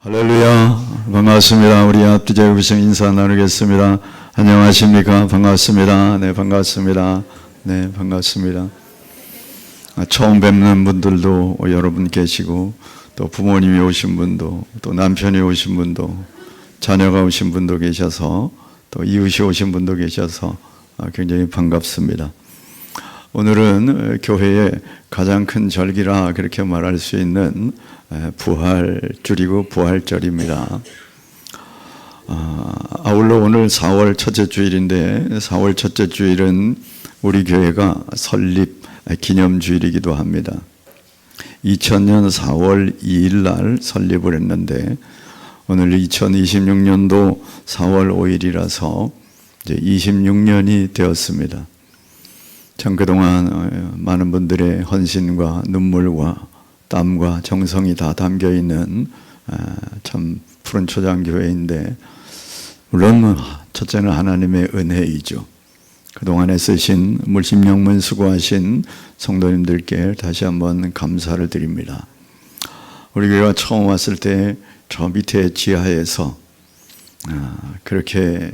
할렐루야, 반갑습니다. 우리 앞뒤 제국에서 인사 나누겠습니다. 안녕하십니까? 반갑습니다. 네, 반갑습니다. 네, 반갑습니다. 처음 뵙는 분들도 여러분 계시고, 또 부모님이 오신 분도, 또 남편이 오신 분도, 자녀가 오신 분도 계셔서, 또 이웃이 오신 분도 계셔서 굉장히 반갑습니다. 오늘은 교회의 가장 큰 절기라 그렇게 말할 수 있는 부활주이고 부활절입니다. 아울러 오늘 4월 첫째 주일인데 4월 첫째 주일은 우리 교회가 설립 기념주일이기도 합니다. 2000년 4월 2일 날 설립을 했는데 오늘 2026년도 4월 5일이라서 이제 26년이 되었습니다. 참 그동안 많은 분들의 헌신과 눈물과 땀과 정성이 다 담겨있는 참 푸른 초장교회인데, 물론 첫째는 하나님의 은혜이죠. 그동안에 쓰신 물심양면 수고하신 성도님들께 다시 한번 감사를 드립니다. 우리 교회가 처음 왔을 때 저 밑에 지하에서 그렇게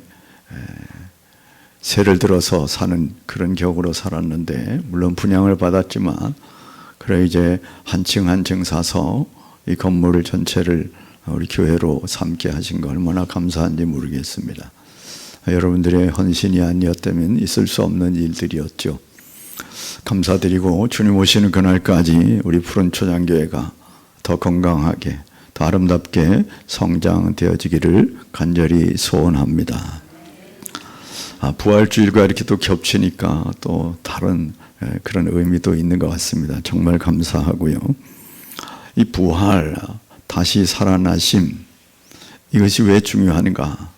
새를 들어서 사는 그런 격으로 살았는데, 물론 분양을 받았지만 그래 이제 한 층 한 층 사서 이 건물을 전체를 우리 교회로 삼게 하신 거 얼마나 감사한지 모르겠습니다. 여러분들의 헌신이 아니었다면 있을 수 없는 일들이었죠. 감사드리고 주님 오시는 그날까지 우리 푸른 초장교회가 더 건강하게 더 아름답게 성장되어지기를 간절히 소원합니다. 부활주일과 이렇게 또 겹치니까 또 다른 그런 의미도 있는 것 같습니다. 정말 감사하고요. 이 부활, 다시 살아나심, 이것이 왜 중요한가?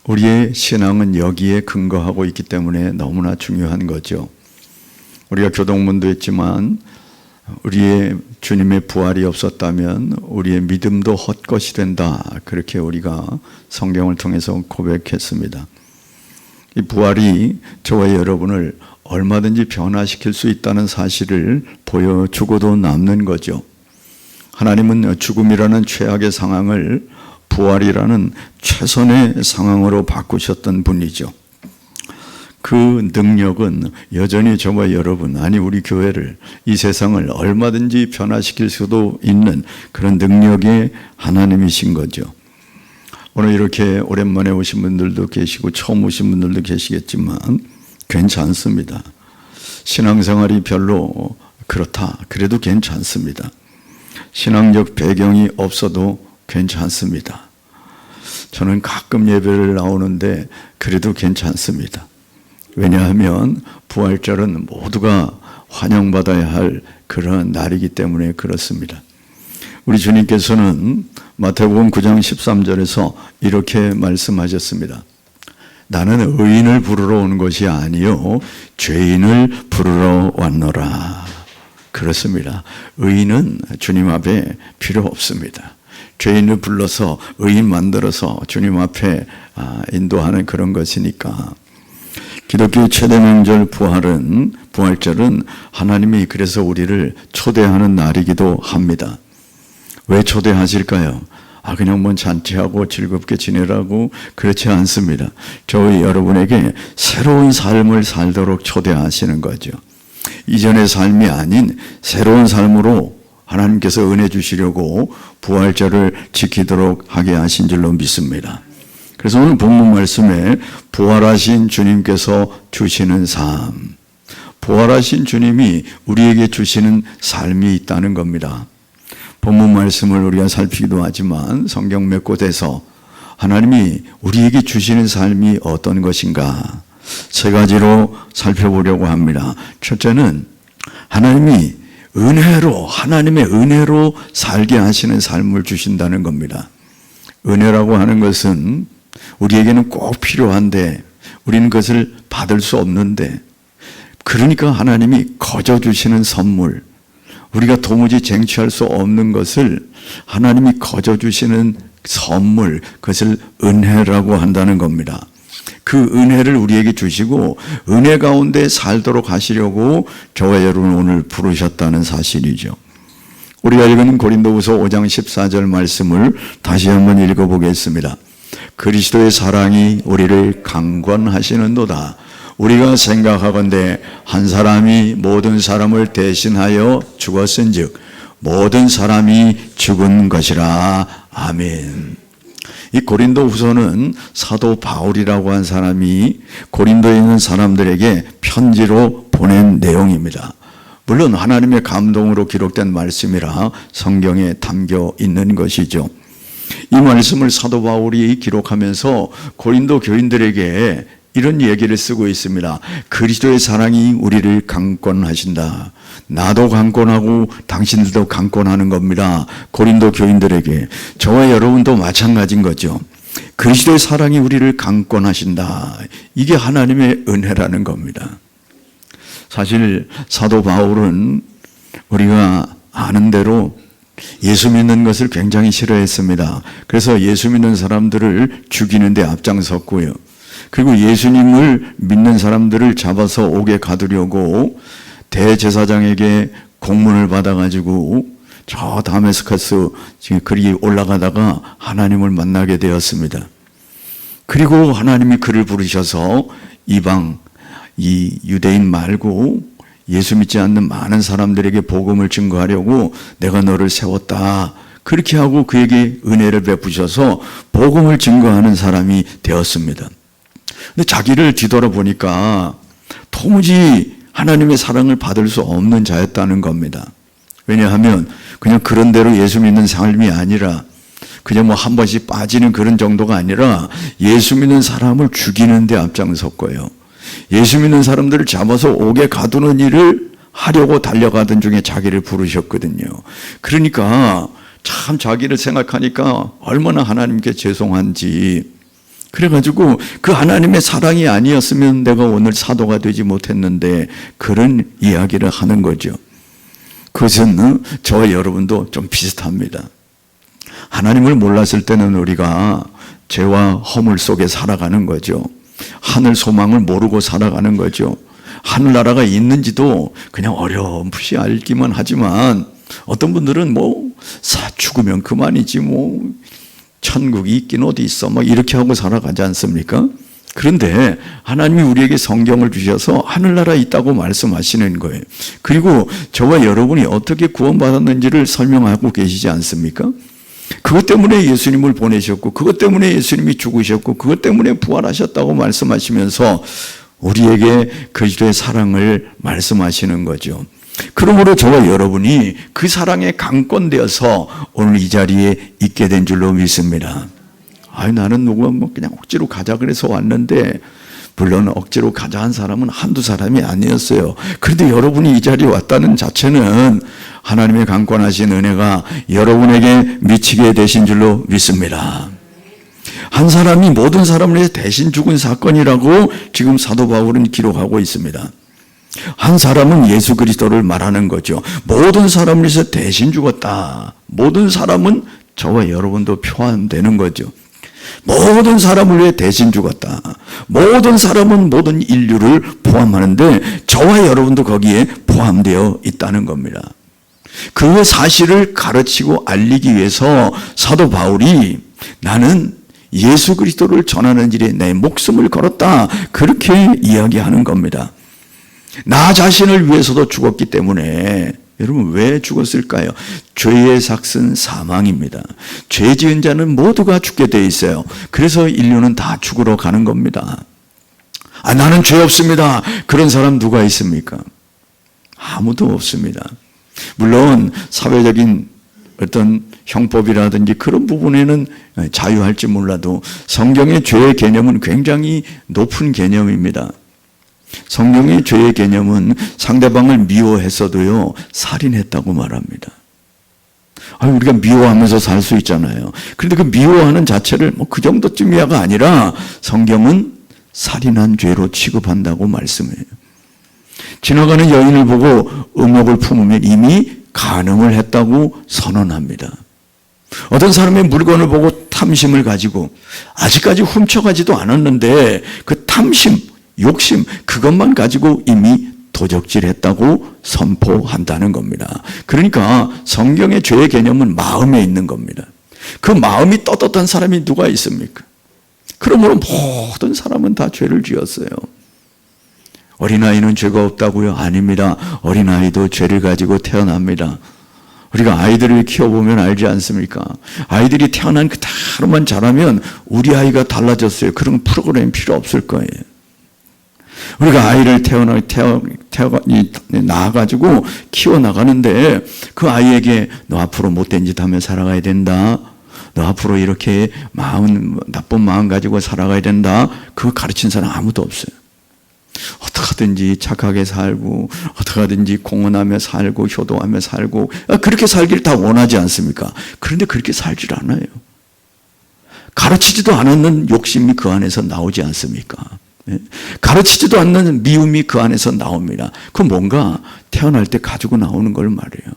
우리의 신앙은 여기에 근거하고 있기 때문에 너무나 중요한 거죠. 우리가 교동문도 했지만 우리의 주님의 부활이 없었다면 우리의 믿음도 헛것이 된다. 그렇게 우리가 성경을 통해서 고백했습니다. 이 부활이 저와 여러분을 얼마든지 변화시킬 수 있다는 사실을 보여주고도 남는 거죠. 하나님은 죽음이라는 최악의 상황을 부활이라는 최선의 상황으로 바꾸셨던 분이죠. 그 능력은 여전히 저와 여러분, 아니 우리 교회를, 이 세상을 얼마든지 변화시킬 수도 있는 그런 능력의 하나님이신 거죠. 오늘 이렇게 오랜만에 오신 분들도 계시고 처음 오신 분들도 계시겠지만 괜찮습니다. 신앙생활이 별로 그렇다, 그래도 괜찮습니다. 신앙적 배경이 없어도 괜찮습니다. 저는 가끔 예배를 나오는데 그래도 괜찮습니다. 왜냐하면 부활절은 모두가 환영받아야 할 그런 날이기 때문에 그렇습니다. 우리 주님께서는 마태복음 9장 13절에서 이렇게 말씀하셨습니다. 나는 의인을 부르러 온 것이 아니요 죄인을 부르러 왔노라. 그렇습니다. 의인은 주님 앞에 필요 없습니다. 죄인을 불러서 의인 만들어서 주님 앞에 인도하는 그런 것이니까. 기독교의 최대 명절 부활절은 하나님이 그래서 우리를 초대하는 날이기도 합니다. 왜 초대하실까요? 그냥 뭐 잔치하고 즐겁게 지내라고 그렇지 않습니다. 저희 여러분에게 새로운 삶을 살도록 초대하시는 거죠. 이전의 삶이 아닌 새로운 삶으로 하나님께서 은혜 주시려고 부활절을 지키도록 하게 하신 줄로 믿습니다. 그래서 오늘 본문 말씀에 부활하신 주님께서 주시는 삶, 부활하신 주님이 우리에게 주시는 삶이 있다는 겁니다. 본문 말씀을 우리가 살피기도 하지만 성경 몇 곳에서 하나님이 우리에게 주시는 삶이 어떤 것인가 세 가지로 살펴보려고 합니다. 첫째는 하나님이 하나님의 은혜로 살게 하시는 삶을 주신다는 겁니다. 은혜라고 하는 것은 우리에게는 꼭 필요한데 우리는 그것을 받을 수 없는데, 그러니까 하나님이 거저 주시는 선물, 우리가 도무지 쟁취할 수 없는 것을 하나님이 거저 주시는 선물, 그것을 은혜라고 한다는 겁니다. 그 은혜를 우리에게 주시고 은혜 가운데 살도록 하시려고 저와 여러분 오늘 부르셨다는 사실이죠. 우리가 읽은 고린도후서 5장 14절 말씀을 다시 한번 읽어보겠습니다. 그리스도의 사랑이 우리를 강권하시는도다. 우리가 생각하건대 한 사람이 모든 사람을 대신하여 죽었은즉 모든 사람이 죽은 것이라. 아멘. 이 고린도후서는 사도 바울이라고 한 사람이 고린도에 있는 사람들에게 편지로 보낸 내용입니다. 물론 하나님의 감동으로 기록된 말씀이라 성경에 담겨 있는 것이죠. 이 말씀을 사도 바울이 기록하면서 고린도 교인들에게 이런 얘기를 쓰고 있습니다. 그리스도의 사랑이 우리를 강권하신다. 나도 강권하고 당신들도 강권하는 겁니다. 고린도 교인들에게. 저와 여러분도 마찬가지인 거죠. 그리스도의 사랑이 우리를 강권하신다. 이게 하나님의 은혜라는 겁니다. 사실 사도 바울은 우리가 아는 대로 예수 믿는 것을 굉장히 싫어했습니다. 그래서 예수 믿는 사람들을 죽이는 데 앞장섰고요. 그리고 예수님을 믿는 사람들을 잡아서 옥에 가두려고 대제사장에게 공문을 받아가지고 저 다메스커스 지금 그리 올라가다가 하나님을 만나게 되었습니다. 그리고 하나님이 그를 부르셔서 이방, 이 유대인 말고 예수 믿지 않는 많은 사람들에게 복음을 증거하려고 내가 너를 세웠다. 그렇게 하고 그에게 은혜를 베푸셔서 복음을 증거하는 사람이 되었습니다. 근데 자기를 뒤돌아보니까 도무지 하나님의 사랑을 받을 수 없는 자였다는 겁니다. 왜냐하면 그냥 그런 대로 예수 믿는 삶이 아니라 그냥 뭐 한 번씩 빠지는 그런 정도가 아니라 예수 믿는 사람을 죽이는 데 앞장섰고요. 예수 믿는 사람들을 잡아서 옥에 가두는 일을 하려고 달려가던 중에 자기를 부르셨거든요. 그러니까 참 자기를 생각하니까 얼마나 하나님께 죄송한지. 그래가지고 그 하나님의 사랑이 아니었으면 내가 오늘 사도가 되지 못했는데 그런 이야기를 하는 거죠. 그것은 저와 여러분도 좀 비슷합니다. 하나님을 몰랐을 때는 우리가 죄와 허물 속에 살아가는 거죠. 하늘 소망을 모르고 살아가는 거죠. 하늘나라가 있는지도 그냥 어렴풋이 알기만 하지만 어떤 분들은 뭐 죽으면 그만이지 뭐 천국이 있긴 어디 있어 뭐 이렇게 하고 살아가지 않습니까? 그런데 하나님이 우리에게 성경을 주셔서 하늘나라에 있다고 말씀하시는 거예요. 그리고 저와 여러분이 어떻게 구원받았는지를 설명하고 계시지 않습니까? 그것 때문에 예수님을 보내셨고 그것 때문에 예수님이 죽으셨고 그것 때문에 부활하셨다고 말씀하시면서 우리에게 그리스도의 사랑을 말씀하시는 거죠. 그러므로 저와 여러분이 그 사랑에 강권되어서 오늘 이 자리에 있게 된 줄로 믿습니다. 나는 누가 뭐 그냥 억지로 가자 그래서 왔는데 물론 억지로 가자 한 사람은 한두 사람이 아니었어요. 그런데 여러분이 이 자리에 왔다는 자체는 하나님의 강권하신 은혜가 여러분에게 미치게 되신 줄로 믿습니다. 한 사람이 모든 사람을 위해 대신 죽은 사건이라고 지금 사도 바울은 기록하고 있습니다. 한 사람은 예수 그리스도를 말하는 거죠. 모든 사람을 위해서 대신 죽었다. 모든 사람은 저와 여러분도 포함되는 거죠. 모든 사람을 위해 대신 죽었다. 모든 사람은 모든 인류를 포함하는데 저와 여러분도 거기에 포함되어 있다는 겁니다. 그 사실을 가르치고 알리기 위해서 사도 바울이 나는 예수 그리스도를 전하는 일에 내 목숨을 걸었다. 그렇게 이야기하는 겁니다. 나 자신을 위해서도 죽었기 때문에 여러분 왜 죽었을까요? 죄의 삭은 사망입니다. 죄 지은 자는 모두가 죽게 돼 있어요. 그래서 인류는 다 죽으러 가는 겁니다. 나는 죄 없습니다. 그런 사람 누가 있습니까? 아무도 없습니다. 물론 사회적인 어떤 형법이라든지 그런 부분에는 자유할지 몰라도 성경의 죄의 개념은 굉장히 높은 개념입니다. 성경의 죄의 개념은 상대방을 미워했어도요 살인했다고 말합니다. 우리가 미워하면서 살 수 있잖아요. 그런데 그 미워하는 자체를 뭐 그 정도쯤이야가 아니라 성경은 살인한 죄로 취급한다고 말씀해요. 지나가는 여인을 보고 음욕을 품으면 이미 간음을 했다고 선언합니다. 어떤 사람의 물건을 보고 탐심을 가지고 아직까지 훔쳐가지도 않았는데 그 탐심, 욕심 그것만 가지고 이미 도적질했다고 선포한다는 겁니다. 그러니까 성경의 죄의 개념은 마음에 있는 겁니다. 그 마음이 떳떳한 사람이 누가 있습니까? 그러므로 모든 사람은 다 죄를 지었어요. 어린아이는 죄가 없다고요? 아닙니다. 어린아이도 죄를 가지고 태어납니다. 우리가 아이들을 키워보면 알지 않습니까? 아이들이 태어난 그 하루만 자라면 우리 아이가 달라졌어요. 그런 프로그램 필요 없을 거예요. 우리가 아이를 낳아가지고 키워나가는데 그 아이에게 너 앞으로 못된 짓 하며 살아가야 된다. 너 앞으로 이렇게 나쁜 마음 가지고 살아가야 된다. 그거 가르친 사람 아무도 없어요. 어떻게든지 착하게 살고 어떻게든지 공헌하며 살고 효도하며 살고 그렇게 살기를 다 원하지 않습니까? 그런데 그렇게 살질 않아요. 가르치지도 않았는 욕심이 그 안에서 나오지 않습니까? 가르치지도 않는 미움이 그 안에서 나옵니다. 그 뭔가 태어날 때 가지고 나오는 걸 말해요.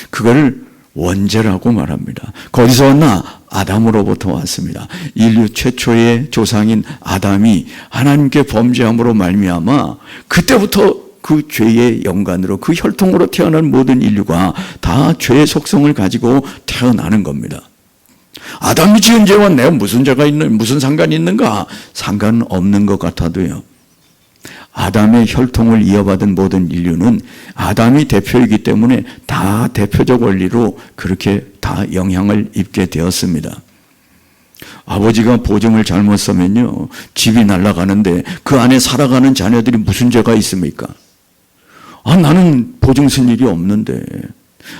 그걸 원죄라고 말합니다. 거기서 왔나? 아담으로부터 왔습니다. 인류 최초의 조상인 아담이 하나님께 범죄함으로 말미암아 그때부터 그 죄의 연관으로 그 혈통으로 태어난 모든 인류가 다 죄의 속성을 가지고 태어나는 겁니다. 아담이 지은 죄와 내가 무슨 상관이 있는가? 상관은 없는 것 같아도요. 아담의 혈통을 이어받은 모든 인류는 아담이 대표이기 때문에 다 대표적 원리로 그렇게 다 영향을 입게 되었습니다. 아버지가 보증을 잘못 서면요, 집이 날아가는데 그 안에 살아가는 자녀들이 무슨 죄가 있습니까? 나는 보증 쓴 일이 없는데.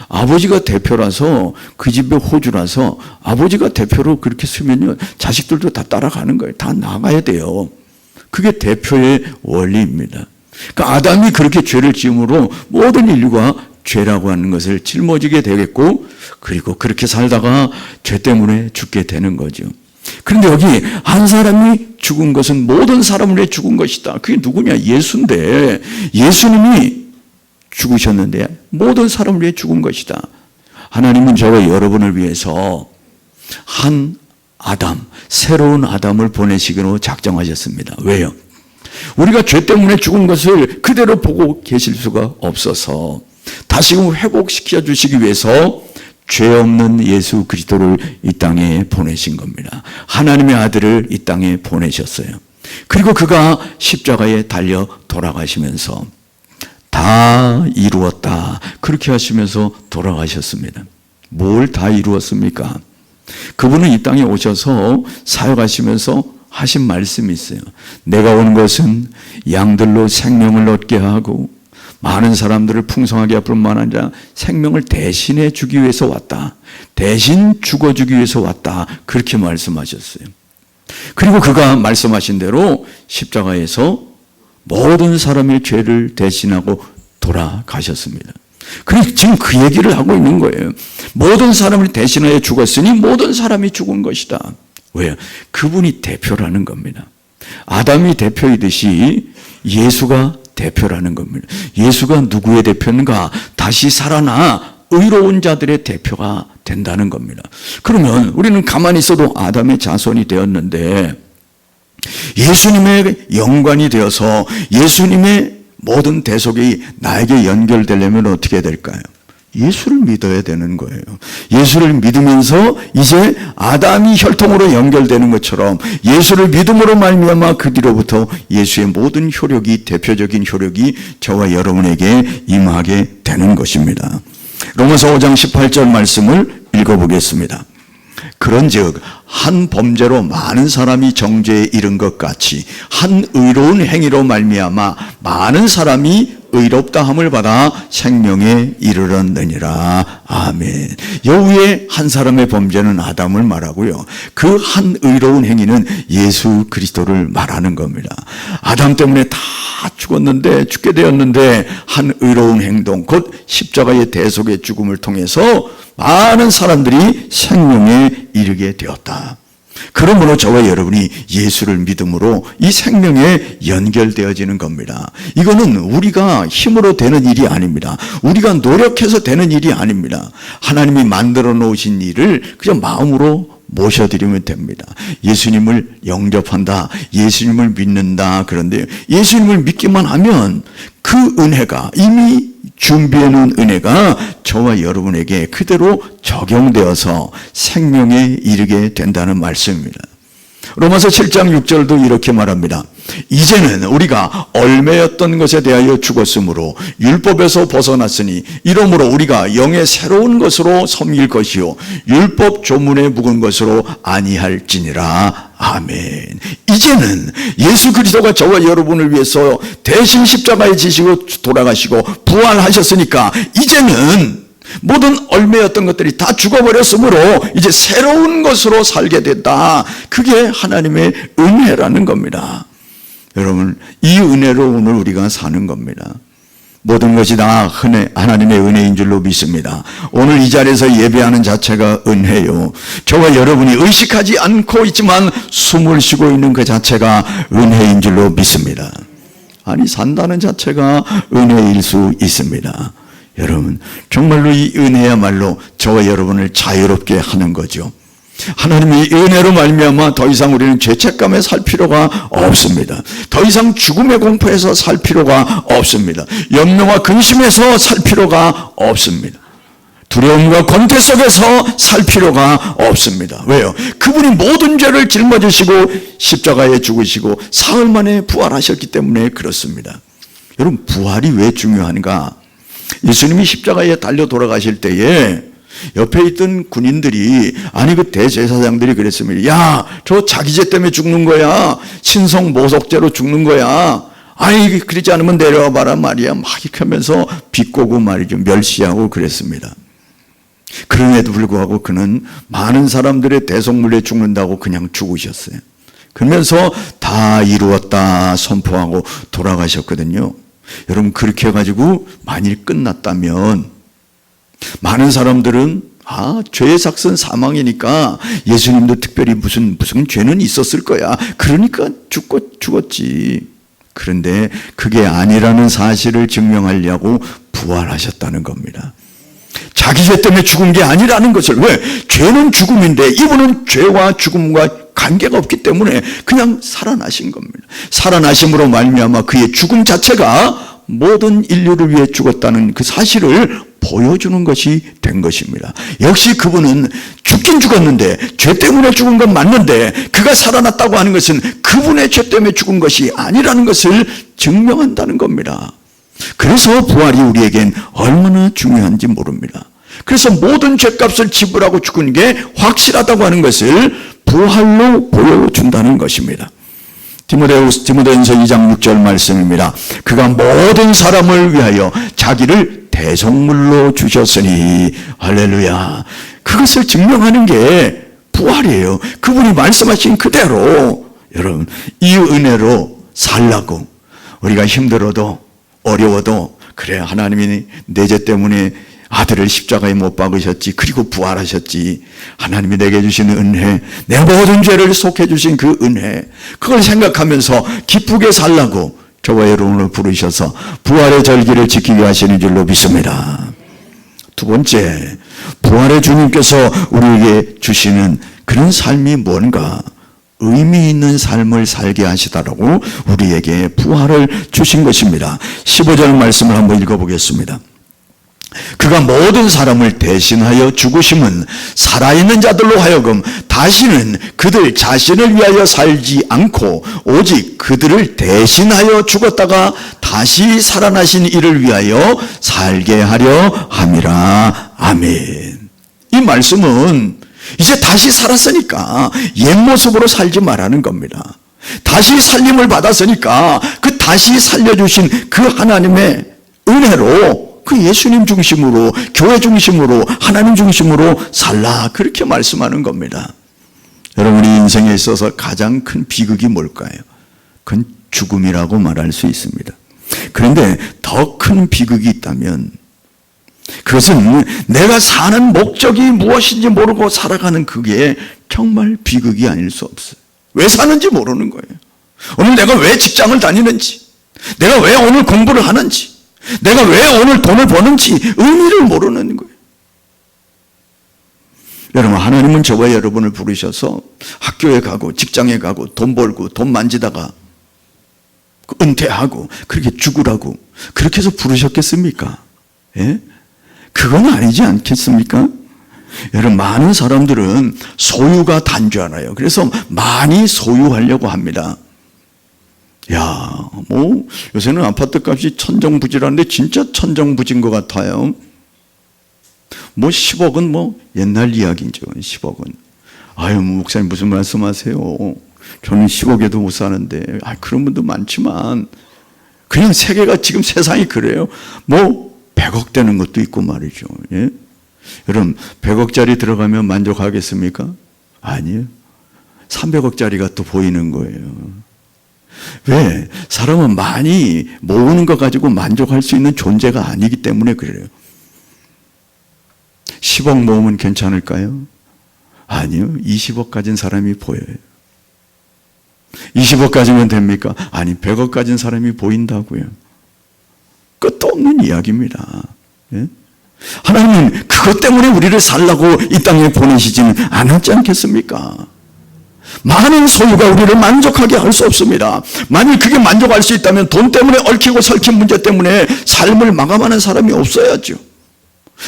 아버지가 대표라서 그 집의 호주라서 아버지가 대표로 그렇게 쓰면요, 자식들도 다 따라가는 거예요. 다 나가야 돼요. 그게 대표의 원리입니다. 그러니까 아담이 그렇게 죄를 지음으로 모든 인류가 죄라고 하는 것을 짊어지게 되겠고, 그리고 그렇게 살다가 죄 때문에 죽게 되는 거죠. 그런데 여기 한 사람이 죽은 것은 모든 사람을 위해 죽은 것이다. 그게 누구냐? 예수인데, 예수님이 죽으셨는데 모든 사람을 위해 죽은 것이다. 하나님은 저와 여러분을 위해서 한 아담, 새로운 아담을 보내시기로 작정하셨습니다. 왜요? 우리가 죄 때문에 죽은 것을 그대로 보고 계실 수가 없어서 다시금 회복시켜 주시기 위해서 죄 없는 예수 그리스도를 이 땅에 보내신 겁니다. 하나님의 아들을 이 땅에 보내셨어요. 그리고 그가 십자가에 달려 돌아가시면서 다 이루었다, 그렇게 하시면서 돌아가셨습니다. 뭘 다 이루었습니까? 그분은 이 땅에 오셔서 사역하시면서 하신 말씀이 있어요. 내가 온 것은 양들로 생명을 얻게 하고 많은 사람들을 풍성하게 앞으로 만한 자 생명을 대신해 주기 위해서 왔다. 대신 죽어주기 위해서 왔다. 그렇게 말씀하셨어요. 그리고 그가 말씀하신 대로 십자가에서 모든 사람의 죄를 대신하고 돌아가셨습니다. 그래서 지금 그 얘기를 하고 있는 거예요. 모든 사람을 대신하여 죽었으니 모든 사람이 죽은 것이다. 왜요? 그분이 대표라는 겁니다. 아담이 대표이듯이 예수가 대표라는 겁니다. 예수가 누구의 대표인가? 다시 살아나 의로운 자들의 대표가 된다는 겁니다. 그러면 우리는 가만히 있어도 아담의 자손이 되었는데 예수님의 영광이 되어서 예수님의 모든 대속이 나에게 연결되려면 어떻게 될까요? 예수를 믿어야 되는 거예요. 예수를 믿으면서 이제 아담이 혈통으로 연결되는 것처럼 예수를 믿음으로 말미암아 그 뒤로부터 예수의 모든 효력이, 대표적인 효력이 저와 여러분에게 임하게 되는 것입니다. 로마서 5장 18절 말씀을 읽어보겠습니다. 그런즉 한 범죄로 많은 사람이 정죄에 이른 것 같이 한 의로운 행위로 말미암아 많은 사람이 의롭다함을 받아 생명에 이르렀느니라. 아멘. 여기에 한 사람의 범죄는 아담을 말하고요, 그 한 의로운 행위는 예수 그리스도를 말하는 겁니다. 아담 때문에 다 죽게 되었는데 한 의로운 행동, 곧 십자가의 대속의 죽음을 통해서 많은 사람들이 생명에 이르게 되었다. 그러므로 저와 여러분이 예수를 믿음으로 이 생명에 연결되어지는 겁니다. 이거는 우리가 힘으로 되는 일이 아닙니다. 우리가 노력해서 되는 일이 아닙니다. 하나님이 만들어 놓으신 일을 그냥 마음으로 모셔드리면 됩니다. 예수님을 영접한다, 예수님을 믿는다. 그런데 예수님을 믿기만 하면 그 은혜가, 이미 준비해 놓은 은혜가 저와 여러분에게 그대로 적용되어서 생명에 이르게 된다는 말씀입니다. 로마서 7장 6절도 이렇게 말합니다. 이제는 우리가 얽매였던 것에 대하여 죽었으므로 율법에서 벗어났으니 이러므로 우리가 영의 새로운 것으로 섬길 것이요 율법 조문에 묵은 것으로 아니할지니라. 아멘. 이제는 예수 그리스도가 저와 여러분을 위해서 대신 십자가에 지시고 돌아가시고 부활하셨으니까 이제는 모든 얽매였던 것들이 다 죽어버렸으므로 이제 새로운 것으로 살게 됐다. 그게 하나님의 은혜라는 겁니다. 여러분, 이 은혜로 오늘 우리가 사는 겁니다. 모든 것이 다 하나님의 은혜인 줄로 믿습니다. 오늘 이 자리에서 예배하는 자체가 은혜요. 저와 여러분이 의식하지 않고 있지만 숨을 쉬고 있는 그 자체가 은혜인 줄로 믿습니다. 아니, 산다는 자체가 은혜일 수 있습니다. 여러분, 정말로 이 은혜야말로 저와 여러분을 자유롭게 하는 거죠. 하나님이 은혜로 말미암아 더 이상 우리는 죄책감에 살 필요가 없습니다. 더 이상 죽음의 공포에서 살 필요가 없습니다. 염려와 근심에서 살 필요가 없습니다. 두려움과 권태 속에서 살 필요가 없습니다. 왜요? 그분이 모든 죄를 짊어지시고 십자가에 죽으시고 사흘 만에 부활하셨기 때문에 그렇습니다. 여러분, 부활이 왜 중요한가? 예수님이 십자가에 달려 돌아가실 때에 옆에 있던 군인들이, 아니 그 대제사장들이 그랬습니다. 야, 저 자기 죄 때문에 죽는 거야. 신성 모독죄로 죽는 거야. 아니 그러지 않으면 내려와 봐라 말이야. 막 이렇게 하면서 비꼬고 말이죠. 멸시하고 그랬습니다. 그럼에도 불구하고 그는 많은 사람들의 대속물에 죽는다고 그냥 죽으셨어요. 그러면서 다 이루었다 선포하고 돌아가셨거든요. 여러분, 그렇게 해가지고 만일 끝났다면 많은 사람들은 죄의 삭은 사망이니까 예수님도 특별히 무슨 죄는 있었을 거야. 그러니까 죽었지. 그런데 그게 아니라는 사실을 증명하려고 부활하셨다는 겁니다. 자기 죄 때문에 죽은 게 아니라는 것을. 왜? 죄는 죽음인데 이분은 죄와 죽음과 관계가 없기 때문에 그냥 살아나신 겁니다. 살아나심으로 말미암아 그의 죽음 자체가 모든 인류를 위해 죽었다는 그 사실을 보여주는 것이 된 것입니다. 역시 그분은 죽긴 죽었는데 죄 때문에 죽은 건 맞는데 그가 살아났다고 하는 것은 그분의 죄 때문에 죽은 것이 아니라는 것을 증명한다는 겁니다. 그래서 부활이 우리에겐 얼마나 중요한지 모릅니다. 그래서 모든 죄값을 지불하고 죽은 게 확실하다고 하는 것을 부활로 보여준다는 것입니다. 디모데전서 2장 6절 말씀입니다. 그가 모든 사람을 위하여 자기를 대속물로 주셨으니. 할렐루야. 그것을 증명하는 게 부활이에요. 그분이 말씀하신 그대로 여러분, 이 은혜로 살라고. 우리가 힘들어도 어려워도 그래, 하나님이 내 죄 때문에 아들을 십자가에 못 박으셨지, 그리고 부활하셨지, 하나님이 내게 주신 은혜, 내 모든 죄를 속해 주신 그 은혜, 그걸 생각하면서 기쁘게 살라고 저와 여러분을 부르셔서 부활의 절기를 지키게 하시는 줄로 믿습니다. 두 번째, 부활의 주님께서 우리에게 주시는 그런 삶이 뭔가? 의미 있는 삶을 살게 하시다라고 우리에게 부활을 주신 것입니다. 15절 말씀을 한번 읽어보겠습니다. 그가 모든 사람을 대신하여 죽으심은 살아있는 자들로 하여금 다시는 그들 자신을 위하여 살지 않고 오직 그들을 대신하여 죽었다가 다시 살아나신 이를 위하여 살게 하려 함이라. 아멘. 이 말씀은 이제 다시 살았으니까 옛 모습으로 살지 말라는 겁니다. 다시 살림을 받았으니까 그 다시 살려주신 그 하나님의 은혜로, 그 예수님 중심으로, 교회 중심으로, 하나님 중심으로 살라, 그렇게 말씀하는 겁니다. 여러분, 우리 인생에 있어서 가장 큰 비극이 뭘까요? 그건 죽음이라고 말할 수 있습니다. 그런데 더 큰 비극이 있다면 그것은 내가 사는 목적이 무엇인지 모르고 살아가는 그게 정말 비극이 아닐 수 없어요. 왜 사는지 모르는 거예요. 오늘 내가 왜 직장을 다니는지, 내가 왜 오늘 공부를 하는지, 내가 왜 오늘 돈을 버는지 의미를 모르는 거예요. 여러분, 하나님은 저와 여러분을 부르셔서 학교에 가고 직장에 가고 돈 벌고 돈 만지다가 은퇴하고 그렇게 죽으라고 그렇게 해서 부르셨겠습니까? 예? 그건 아니지 않겠습니까? 여러분, 많은 사람들은 소유가 단죄하나요? 그래서 많이 소유하려고 합니다. 야, 요새는 아파트 값이 천정부지라는데 진짜 천정부지인 것 같아요. 10억은 옛날 이야기죠. 10억은. 아유, 목사님 무슨 말씀하세요? 저는 10억에도 못 사는데. 그런 분도 많지만 그냥 세계가 지금 세상이 그래요. 100억 되는 것도 있고 말이죠. 예? 여러분, 100억짜리 들어가면 만족하겠습니까? 아니에요. 300억짜리가 또 보이는 거예요. 왜? 사람은 많이 모으는 것 가지고 만족할 수 있는 존재가 아니기 때문에 그래요. 10억 모으면 괜찮을까요? 아니요. 20억 가진 사람이 보여요. 20억 가지면 됩니까? 아니, 100억 가진 사람이 보인다고요. 끝도 없는 이야기입니다. 예? 하나님은 그것 때문에 우리를 살라고 이 땅에 보내시지는 않았지 않겠습니까? 많은 소유가 우리를 만족하게 할 수 없습니다. 만일 그게 만족할 수 있다면 돈 때문에 얽히고 설킨 문제 때문에 삶을 마감하는 사람이 없어야죠.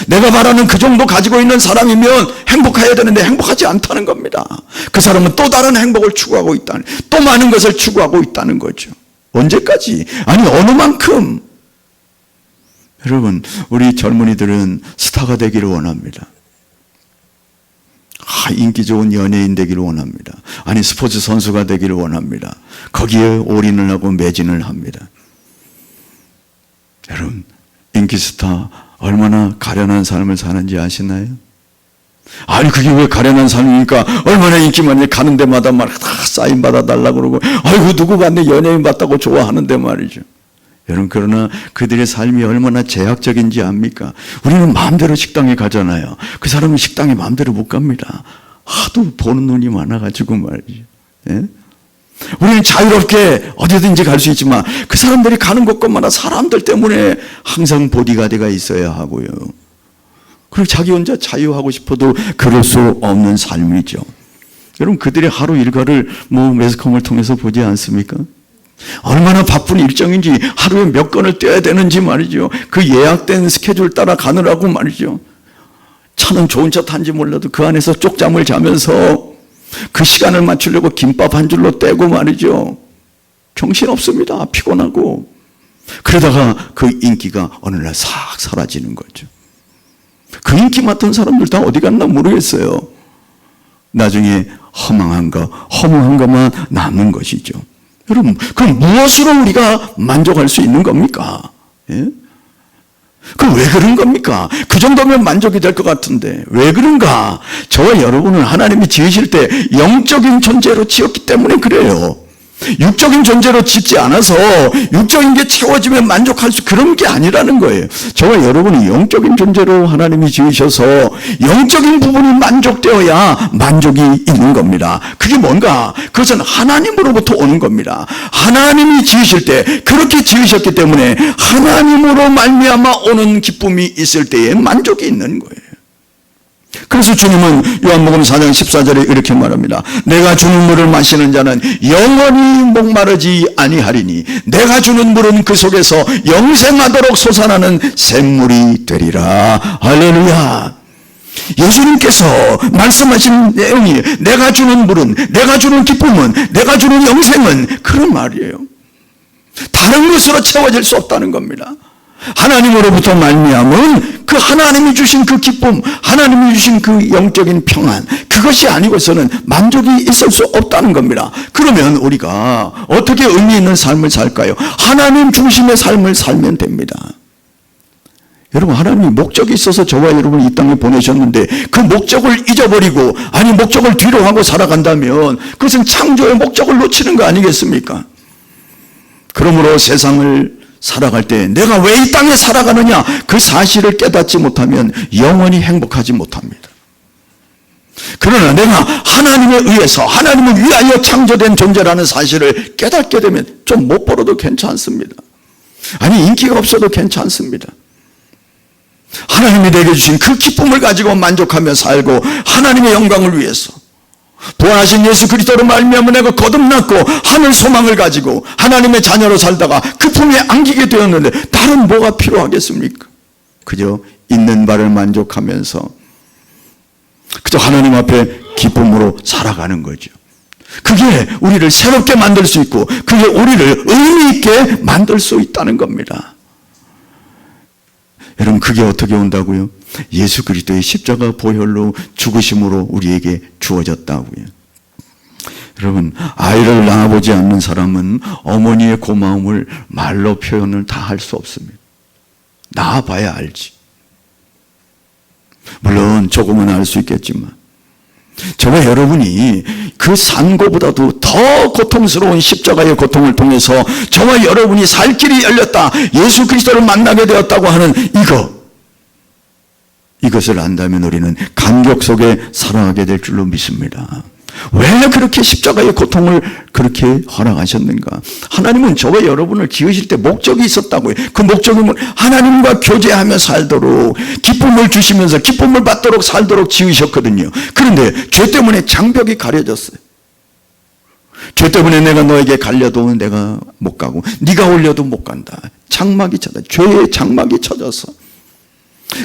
내가 바라는 그 정도 가지고 있는 사람이면 행복해야 되는데 행복하지 않다는 겁니다. 그 사람은 또 다른 행복을 추구하고 있다는, 또 많은 것을 추구하고 있다는 거죠. 언제까지? 아니, 어느 만큼? 여러분, 우리 젊은이들은 스타가 되기를 원합니다. 인기 좋은 연예인 되기를 원합니다. 아니, 스포츠 선수가 되기를 원합니다. 거기에 올인을 하고 매진을 합니다. 여러분, 인기 스타 얼마나 가련한 삶을 사는지 아시나요? 아니, 그게 왜 가련한 삶입니까? 얼마나 인기 많이 가는 데마다 막 다 사인 받아달라고 그러고, 아이고, 누구가 내 연예인 봤다고 좋아하는데 말이죠. 여러분, 그러나 그들의 삶이 얼마나 제약적인지 압니까? 우리는 마음대로 식당에 가잖아요. 그 사람은 식당에 마음대로 못 갑니다. 하도 보는 눈이 많아가지고 말이죠. 예? 우리는 자유롭게 어디든지 갈 수 있지만 그 사람들이 가는 곳곳마다 사람들 때문에 항상 보디가드가 있어야 하고요. 그리고 자기 혼자 자유하고 싶어도 그럴 수 없는 삶이죠. 여러분, 그들의 하루 일과를 매스컴을 통해서 보지 않습니까? 얼마나 바쁜 일정인지, 하루에 몇 건을 뛰어야 되는지 말이죠. 그 예약된 스케줄 따라 가느라고 말이죠. 차는 좋은 차 탄지 몰라도 그 안에서 쪽잠을 자면서 그 시간을 맞추려고 김밥 한 줄로 떼고 말이죠. 정신없습니다. 피곤하고. 그러다가 그 인기가 어느 날 싹 사라지는 거죠. 그 인기 맡은 사람들 다 어디 갔나 모르겠어요. 나중에 허망한 거, 허무한 것만 남는 것이죠. 여러분, 그럼 무엇으로 우리가 만족할 수 있는 겁니까? 예? 그럼 왜 그런 겁니까? 그 정도면 만족이 될 것 같은데 왜 그런가? 저와 여러분은 하나님이 지으실 때 영적인 존재로 지었기 때문에 그래요. 육적인 존재로 짓지 않아서 육적인 게 채워지면 만족할 수, 그런 게 아니라는 거예요. 저와 여러분이 영적인 존재로 하나님이 지으셔서 영적인 부분이 만족되어야 만족이 있는 겁니다. 그게 뭔가? 그것은 하나님으로부터 오는 겁니다. 하나님이 지으실 때 그렇게 지으셨기 때문에 하나님으로 말미암아 오는 기쁨이 있을 때에 만족이 있는 거예요. 그래서 주님은 요한복음 4장 14절에 이렇게 말합니다. 내가 주는 물을 마시는 자는 영원히 목마르지 아니하리니 내가 주는 물은 그 속에서 영생하도록 솟아나는 샘물이 되리라. 할렐루야. 예수님께서 말씀하신 내용이 내가 주는 물은, 내가 주는 기쁨은, 내가 주는 영생은, 그런 말이에요. 다른 것으로 채워질 수 없다는 겁니다. 하나님으로부터 말미암은 그 하나님이 주신 그 기쁨, 하나님이 주신 그 영적인 평안, 그것이 아니고서는 만족이 있을 수 없다는 겁니다. 그러면 우리가 어떻게 의미 있는 삶을 살까요? 하나님 중심의 삶을 살면 됩니다. 여러분, 하나님이 목적이 있어서 저와 여러분을 이 땅에 보내셨는데 그 목적을 잊어버리고, 아니 목적을 뒤로 하고 살아간다면 그것은 창조의 목적을 놓치는 거 아니겠습니까? 그러므로 세상을 살아갈 때 내가 왜 이 땅에 살아가느냐, 그 사실을 깨닫지 못하면 영원히 행복하지 못합니다. 그러나 내가 하나님에 의해서, 하나님을 위하여 창조된 존재라는 사실을 깨닫게 되면 좀 못 벌어도 괜찮습니다. 아니 인기가 없어도 괜찮습니다. 하나님이 내게 주신 그 기쁨을 가지고 만족하며 살고 하나님의 영광을 위해서 부활하신 예수 그리스도로 말미암아 내가 거듭났고 하늘 소망을 가지고 하나님의 자녀로 살다가 그 품에 안기게 되었는데 다른 뭐가 필요하겠습니까? 그저 있는 바를 만족하면서 그저 하나님 앞에 기쁨으로 살아가는 거죠. 그게 우리를 새롭게 만들 수 있고 그게 우리를 의미 있게 만들 수 있다는 겁니다. 여러분, 그게 어떻게 온다고요? 예수 그리스도의 십자가 보혈로 죽으심으로 우리에게 주어졌다고요. 여러분, 아이를 낳아보지 않는 사람은 어머니의 고마움을 말로 표현을 다 할 수 없습니다. 낳아봐야 알지. 물론 조금은 알 수 있겠지만 저와 여러분이 그 산고보다도 더 고통스러운 십자가의 고통을 통해서 저와 여러분이 살 길이 열렸다, 예수 그리스도를 만나게 되었다고 하는 이것을 안다면 우리는 감격 속에 살아가게 될 줄로 믿습니다. 왜 그렇게 십자가의 고통을 그렇게 허락하셨는가? 하나님은 저와 여러분을 지으실 때 목적이 있었다고요. 그 목적은 하나님과 교제하며 살도록, 기쁨을 주시면서 기쁨을 받도록 살도록 지으셨거든요. 그런데 죄 때문에 장벽이 가려졌어요. 죄 때문에 내가 너에게 갈려도 내가 못 가고 네가 올려도 못 간다. 장막이 쳐져, 죄의 장막이 쳐져서,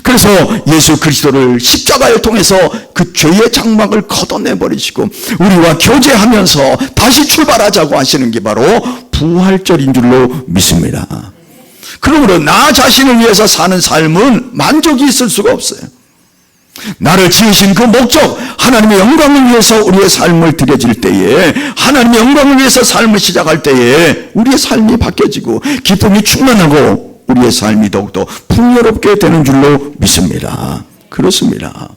그래서 예수 그리스도를 십자가를 통해서 그 죄의 장막을 걷어내버리시고 우리와 교제하면서 다시 출발하자고 하시는 게 바로 부활절인 줄로 믿습니다. 그러므로 나 자신을 위해서 사는 삶은 만족이 있을 수가 없어요. 나를 지으신 그 목적, 하나님의 영광을 위해서 우리의 삶을 드려질 때에, 하나님의 영광을 위해서 삶을 시작할 때에 우리의 삶이 바뀌어지고 기쁨이 충만하고 우리의 삶이 더욱더 풍요롭게 되는 줄로 믿습니다. 그렇습니다.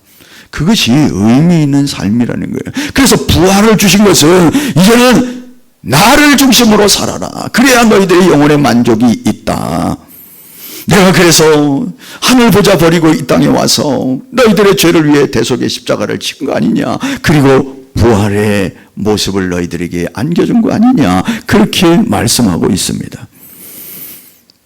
그것이 의미 있는 삶이라는 거예요. 그래서 부활을 주신 것은 이제는 나를 중심으로 살아라, 그래야 너희들의 영혼의 만족이 있다. 내가 그래서 하늘 보자 버리고 이 땅에 와서 너희들의 죄를 위해 대속의 십자가를 지은 거 아니냐, 그리고 부활의 모습을 너희들에게 안겨준 거 아니냐, 그렇게 말씀하고 있습니다.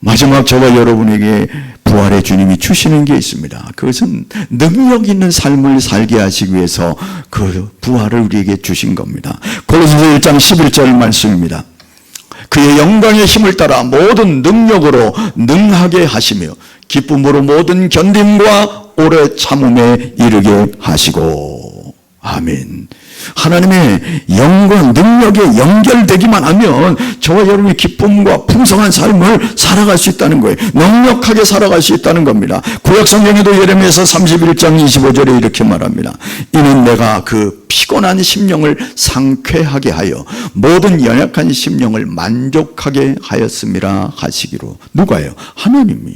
마지막 저와 여러분에게 부활의 주님이 주시는 게 있습니다. 그것은 능력 있는 삶을 살게 하시기 위해서 그 부활을 우리에게 주신 겁니다. 골로새서 1장 11절 말씀입니다. 그의 영광의 힘을 따라 모든 능력으로 능하게 하시며 기쁨으로 모든 견딤과 오래 참음에 이르게 하시고. 아멘. 하나님의 영광, 능력에 연결되기만 하면 저와 여러분이 기쁨과 풍성한 삶을 살아갈 수 있다는 거예요. 넉넉하게 살아갈 수 있다는 겁니다. 구약성경에도 예레미야서 31장 25절에 이렇게 말합니다. 이는 내가 그 피곤한 심령을 상쾌하게 하여 모든 연약한 심령을 만족하게 하였음이라 하시기로. 누가요? 하나님이.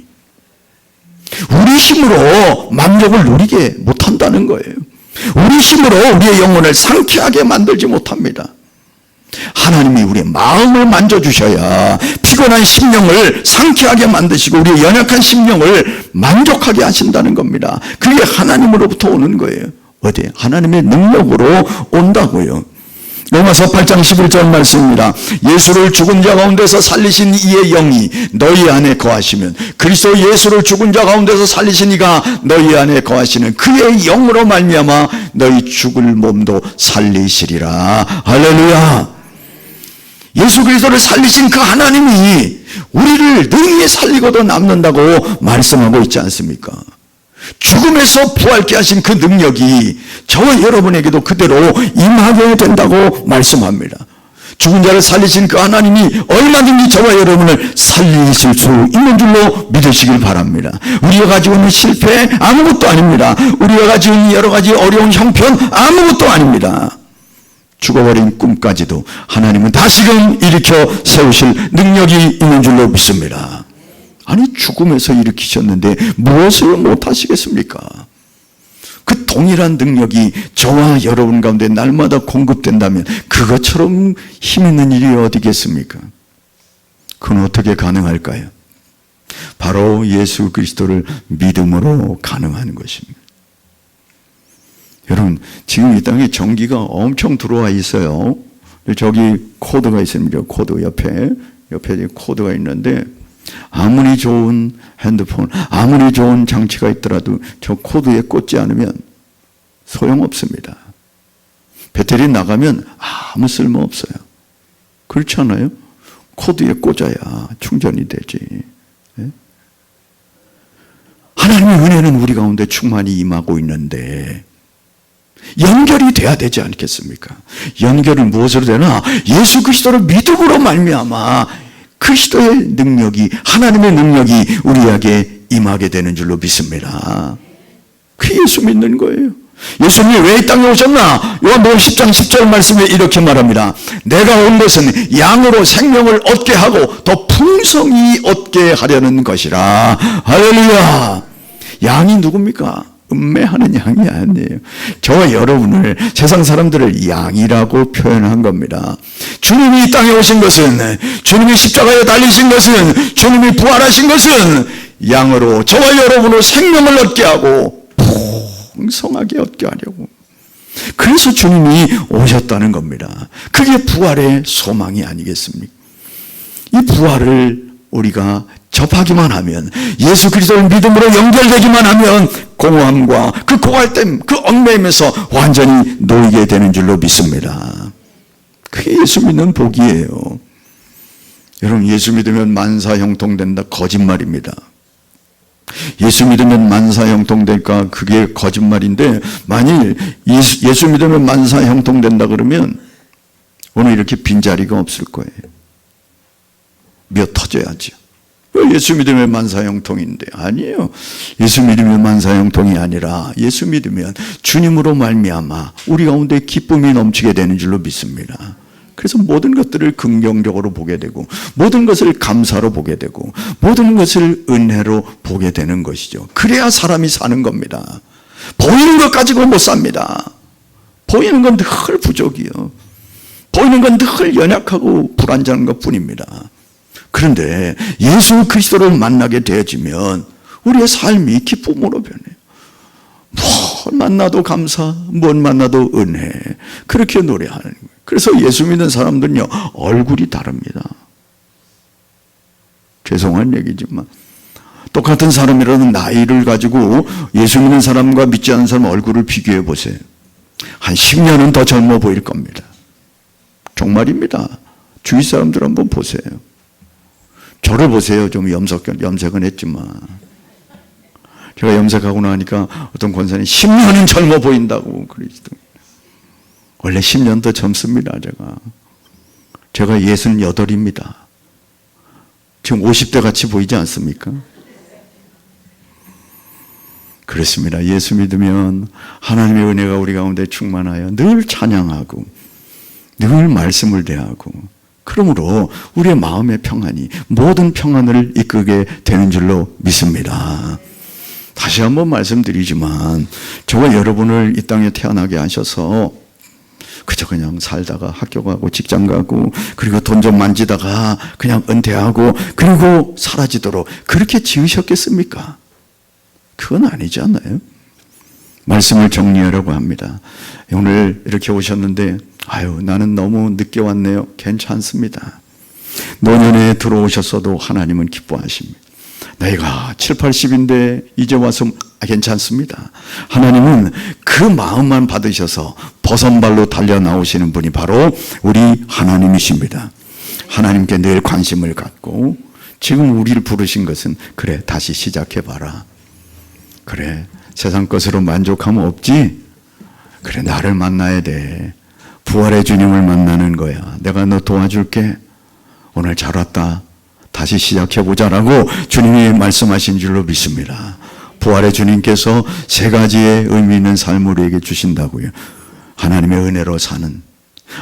우리 힘으로 만족을 누리게 못한다는 거예요. 우리 힘으로 우리의 영혼을 상쾌하게 만들지 못합니다. 하나님이 우리의 마음을 만져주셔야 피곤한 심령을 상쾌하게 만드시고 우리의 연약한 심령을 만족하게 하신다는 겁니다. 그게 하나님으로부터 오는 거예요. 어디? 하나님의 능력으로 온다고요. 로마서 8장 11절 말씀입니다. 예수를 죽은 자 가운데서 살리신 이의 영이 너희 안에 거하시면 그리스도 예수를 죽은 자 가운데서 살리신 이가 너희 안에 거하시는 그의 영으로 말미암아 너희 죽을 몸도 살리시리라. 할렐루야. 예수 그리스도를 살리신 그 하나님이 우리를 능히 살리고도 남는다고 말씀하고 있지 않습니까? 죽음에서 부활케 하신 그 능력이 저와 여러분에게도 그대로 임하게 된다고 말씀합니다. 죽은 자를 살리신 그 하나님이 얼마든지 저와 여러분을 살리실 수 있는 줄로 믿으시길 바랍니다. 우리가 가지고 있는 실패 아무것도 아닙니다. 우리가 가지고 있는 여러 가지 어려운 형편 아무것도 아닙니다. 죽어버린 꿈까지도 하나님은 다시금 일으켜 세우실 능력이 있는 줄로 믿습니다. 아니, 죽음에서 일으키셨는데 무엇을 못하시겠습니까? 그 동일한 능력이 저와 여러분 가운데 날마다 공급된다면 그것처럼 힘 있는 일이 어디겠습니까? 그건 어떻게 가능할까요? 바로 예수 그리스도를 믿음으로 가능한 것입니다. 여러분, 지금 이 땅에 전기가 엄청 들어와 있어요. 저기 코드가 있습니다. 코드 옆에 코드가 있는데 아무리 좋은 핸드폰, 아무리 좋은 장치가 있더라도 저 코드에 꽂지 않으면 소용없습니다. 배터리 나가면 아무 쓸모 없어요. 그렇지 않아요? 코드에 꽂아야 충전이 되지. 하나님의 은혜는 우리 가운데 충만히 임하고 있는데 연결이 돼야 되지 않겠습니까? 연결은 무엇으로 되나? 예수 그리스도를 믿음으로 말미암아 그리스도의 능력이, 하나님의 능력이 우리에게 임하게 되는 줄로 믿습니다. 그게 예수 믿는 거예요. 예수님이 왜 이 땅에 오셨나? 요한복음 10장 10절 말씀에 이렇게 말합니다. 내가 온 것은 양으로 생명을 얻게 하고 더 풍성히 얻게 하려는 것이라. 할렐루야. 양이 누굽니까? 음매하는 양이 아니에요. 저와 여러분을, 세상 사람들을 양이라고 표현한 겁니다. 주님이 이 땅에 오신 것은, 주님이 십자가에 달리신 것은, 주님이 부활하신 것은 양으로 저와 여러분을 생명을 얻게 하고 풍성하게 얻게 하려고. 그래서 주님이 오셨다는 겁니다. 그게 부활의 소망이 아니겠습니까? 이 부활을 우리가 접하기만 하면, 예수 그리스도를 믿음으로 연결되기만 하면 공허함과 그 고갈됨, 그 얽매임에서 완전히 놓이게 되는 줄로 믿습니다. 그게 예수 믿는 복이에요. 여러분, 예수 믿으면 만사형통된다, 거짓말입니다. 예수 믿으면 만사형통될까? 그게 거짓말인데, 만일 예수 믿으면 만사형통된다 그러면 오늘 이렇게 빈자리가 없을 거예요. 미어 터져야죠. 예수 믿으면 만사형통인데, 아니에요. 예수 믿으면 만사형통이 아니라 예수 믿으면 주님으로 말미암아 우리 가운데 기쁨이 넘치게 되는 줄로 믿습니다. 그래서 모든 것들을 긍정적으로 보게 되고, 모든 것을 감사로 보게 되고, 모든 것을 은혜로 보게 되는 것이죠. 그래야 사람이 사는 겁니다. 보이는 것 가지고 못 삽니다. 보이는 건 늘 부족이요. 보이는 건 늘 연약하고 불완전한 것 뿐입니다. 그런데 예수 그리스도를 만나게 되어지면 우리의 삶이 기쁨으로 변해요. 뭘 만나도 감사, 뭘 만나도 은혜, 그렇게 노래하는 거예요. 그래서 예수 믿는 사람들은요, 얼굴이 다릅니다. 죄송한 얘기지만 똑같은 사람이라는 나이를 가지고 예수 믿는 사람과 믿지 않는 사람 얼굴을 비교해 보세요. 한 10년은 더 젊어 보일 겁니다. 정말입니다. 주위 사람들 한번 보세요. 저를 보세요. 좀 염색은 했지만. 제가 염색하고 나니까 어떤 권사님 10년은 젊어 보인다고 그러시더라고요. 원래 10년 더 젊습니다. 제가 68입니다. 지금 50대 같이 보이지 않습니까? 그렇습니다. 예수 믿으면 하나님의 은혜가 우리 가운데 충만하여 늘 찬양하고 늘 말씀을 대하고, 그러므로 우리의 마음의 평안이 모든 평안을 이끌게 되는 줄로 믿습니다. 다시 한번 말씀드리지만, 저와 여러분을 이 땅에 태어나게 하셔서 그저 그냥 살다가 학교 가고 직장 가고 그리고 돈 좀 만지다가 그냥 은퇴하고 그리고 사라지도록 그렇게 지으셨겠습니까? 그건 아니지 않나요? 말씀을 정리하려고 합니다. 오늘 이렇게 오셨는데, 아유, 나는 너무 늦게 왔네요. 괜찮습니다. 노년에 들어오셨어도 하나님은 기뻐하십니다. 나이가 7, 80인데 이제 와서 괜찮습니다. 하나님은 그 마음만 받으셔서 버선발로 달려 나오시는 분이 바로 우리 하나님이십니다. 하나님께 늘 관심을 갖고 지금 우리를 부르신 것은, 그래, 다시 시작해봐라. 그래, 세상 것으로 만족하면 없지? 그래, 나를 만나야 돼. 부활의 주님을 만나는 거야. 내가 너 도와줄게. 오늘 잘 왔다. 다시 시작해보자라고 주님이 말씀하신 줄로 믿습니다. 부활의 주님께서 세 가지의 의미 있는 삶을 우리에게 주신다고요. 하나님의 은혜로 사는,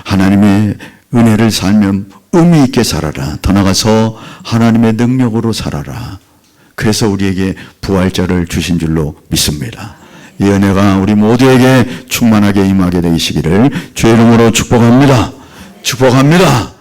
하나님의 은혜를 살면 의미 있게 살아라. 더 나아가서 하나님의 능력으로 살아라. 그래서 우리에게 부활절을 주신 줄로 믿습니다. 이 은혜가 우리 모두에게 충만하게 임하게 되시기를 주의 이름으로 축복합니다. 축복합니다.